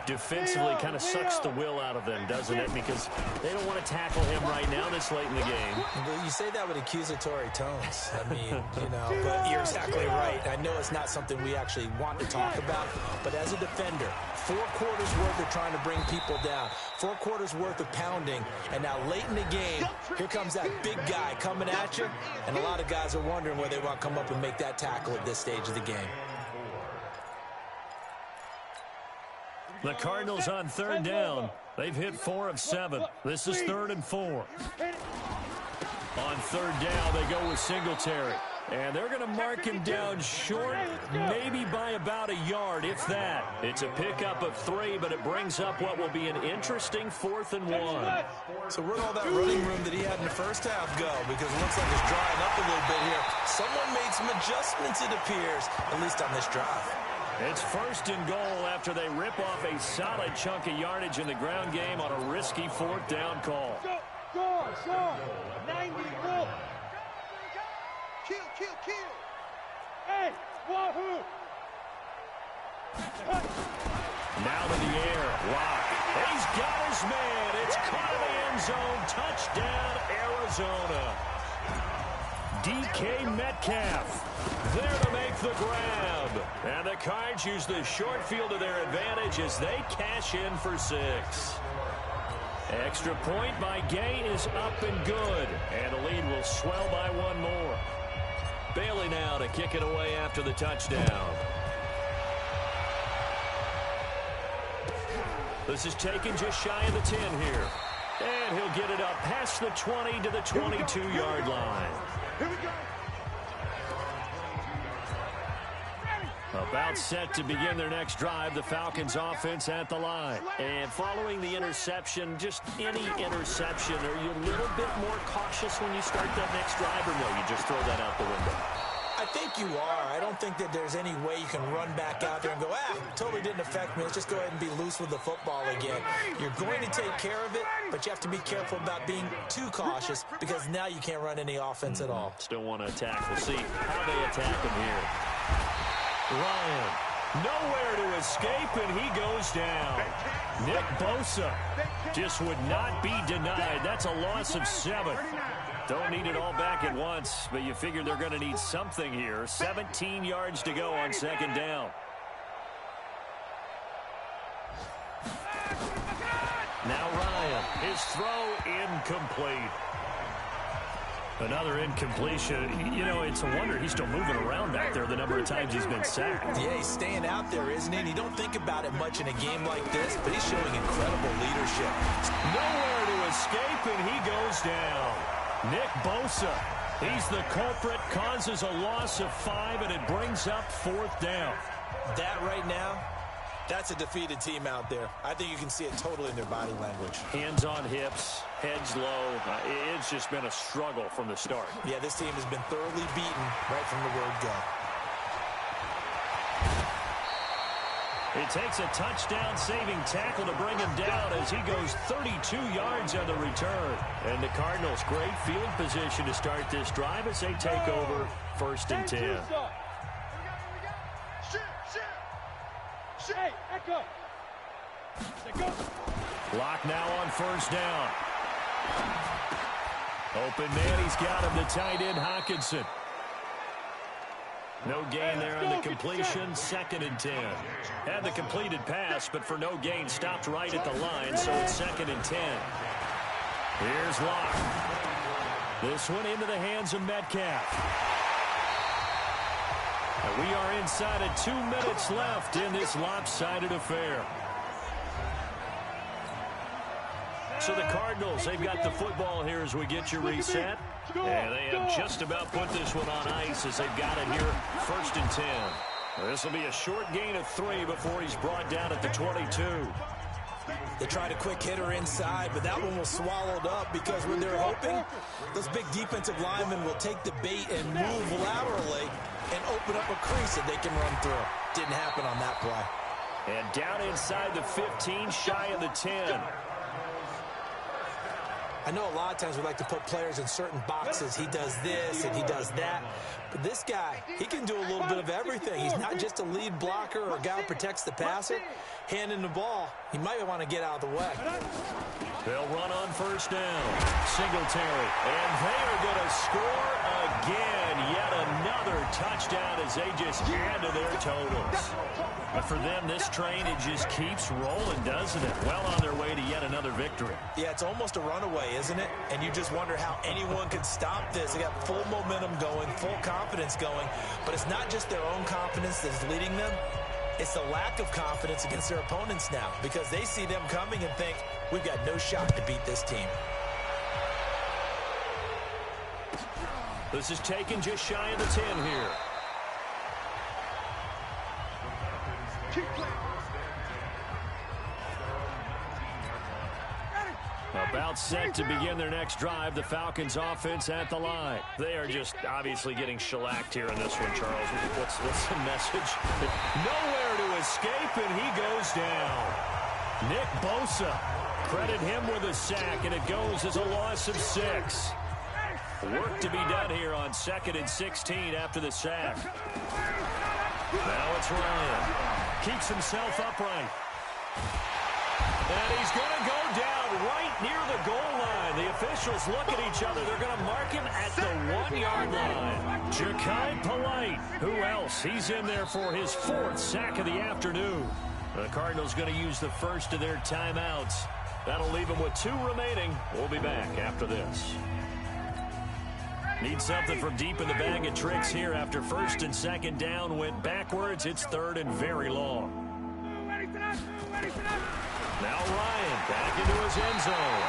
defensively kind of sucks the will out of them, doesn't it? Because they don't want to tackle him right now this late in the game. Well, you say that with accusatory tones. I mean, but you're exactly right. I know it's not something we actually want to talk about, but as a defender, 4 quarters worth of trying to bring people down, 4 quarters worth of pounding, and now late in the game, here comes that big guy coming at you, and a lot of guys are wondering where they want to come up and make that tackle at this stage of the game. The Cardinals on 3rd down. They've hit 4 of 7. This is 3rd and 4. On 3rd down, they go with Singletary. And they're going to mark him down short, maybe by about a yard, if that. It's a pickup of 3, but it brings up what will be an interesting 4th and 1. So where'd all that running room that he had in the first half go? Because it looks like it's drying up a little bit here. Someone made some adjustments, it appears, at least on this drive. It's 1st and goal after they rip off a solid chunk of yardage in the ground game on a risky 4th down call. Go, 90, go. Kill. Hey, wahoo! Now to the air. Lock. He's got his man. It's caught in the end zone. Touchdown, Arizona. DK Metcalf there to make the grab. And the Cards use the short field to their advantage as they cash in for 6. Extra point by Gay is up and good. And the lead will swell by 1 more. Bailey now to kick it away after the touchdown. This is taken just shy of the 10 here. And he'll get it up past the 20 to the 22-yard line. Here we go. About set to begin their next drive, the Falcons offense at the line. And following the interception, just any interception, are you a little bit more cautious when you start that next drive, or no, you just throw that out the window? I think you are. I don't think that there's any way you can run back out there and go, totally didn't affect me. Let's just go ahead and be loose with the football again. You're going to take care of it, but you have to be careful about being too cautious because now you can't run any offense at all. Still want to attack. We'll see how they attack him here. Ryan, nowhere to escape, and he goes down. Nick Bosa just would not be denied. That's a loss of 7. Don't need it all back at once, but you figure they're going to need something here. 17 yards to go on 2nd down. Now Ryan, his throw incomplete. Another incompletion. You know, it's a wonder he's still moving around back there the number of times he's been sacked. Yeah, he's staying out there, isn't he? And you don't think about it much in a game like this, but he's showing incredible leadership. Nowhere to escape, and he goes down. Nick Bosa, he's the culprit, causes a loss of 5, and it brings up 4th down. That right now, that's a defeated team out there. I think you can see it totally in their body language. Hands on hips, heads low. It's just been a struggle from the start. Yeah, this team has been thoroughly beaten right from the word go. It takes a touchdown-saving tackle to bring him down as he goes 32 yards on the return. And the Cardinals, great field position to start this drive as they take over 1st and 10. Hey, echo. Lock now on 1st down. Open man, he's got him, the tight end, Hockenson. No gain there on the completion, 2nd and 10. Had the completed pass, but for no gain, stopped right at the line, so it's 2nd and 10. Here's Locke. This one into the hands of Metcalf. And we are inside of 2 minutes left in this lopsided affair. So the Cardinals, they've got the football here as we get you reset. And they have just about put this one on ice as they've got it here, 1st and 10. This will be a short gain of 3 before he's brought down at the 22. They tried a quick hitter inside, but that one was swallowed up because when they're hoping, those big defensive linemen will take the bait and move laterally and open up a crease that they can run through. Didn't happen on that play. And down inside the 15, shy of the 10. I know a lot of times we like to put players in certain boxes. He does this and he does that. But this guy, he can do a little bit of everything. He's not just a lead blocker or a guy who protects the passer. Handing the ball, he might want to get out of the way. They'll run on first down. Singletary. And they are going to score again. Yet another touchdown as they just add to their totals. But for them, this train, it just keeps rolling, doesn't it? Well on their way to yet another victory. Yeah, it's almost a runaway, isn't it? And you just wonder how anyone could stop this. They got full momentum going, full confidence going. But it's not just their own confidence that's leading them. It's the lack of confidence against their opponents now because they see them coming and think, we've got no shot to beat this team. This is taken just shy of the 10 here. About set to begin their next drive, the Falcons offense at the line. They are just obviously getting shellacked here in this one, Charles. What's the message? Nowhere to escape, and he goes down. Nick Bosa, credit him with a sack, and it goes as a loss of 6. Work to be done here on 2nd and 16 after the sack. Now it's Ryan. Keeps himself upright. And he's going to go down right near the goal line. The officials look at each other. They're going to mark him at the 1-yard line. Ja'Kai Polite. Who else? He's in there for his 4th sack of the afternoon. The Cardinals going to use the first of their timeouts. That'll leave them with 2 remaining. We'll be back after this. Need something from deep in the bag of tricks here after 1st and 2nd down went backwards. It's 3rd and very long. Now Ryan back into his end zone.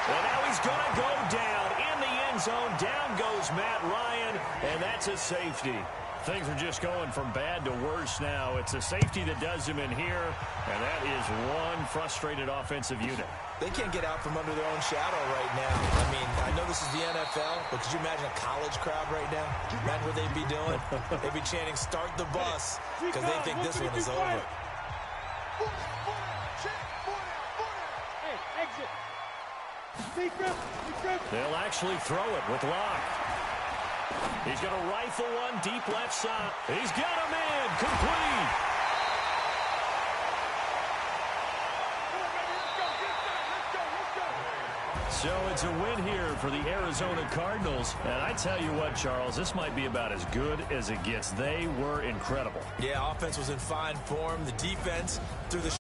And now he's going to go down in the end zone. Down goes Matt Ryan, and that's a safety. Things are just going from bad to worse now. It's a safety that does him in here, and that is one frustrated offensive unit. They can't get out from under their own shadow right now. I mean, I know this is the NFL, but could you imagine a college crowd right now? Imagine what they'd be doing. They'd be chanting, "Start the bus," because they think this one is over. They'll actually throw it with Locke. He's going to rifle one deep left side. He's got him in. Complete. So it's a win here for the Arizona Cardinals. And I tell you what, Charles, this might be about as good as it gets. They were incredible. Yeah, offense was in fine form. The defense through the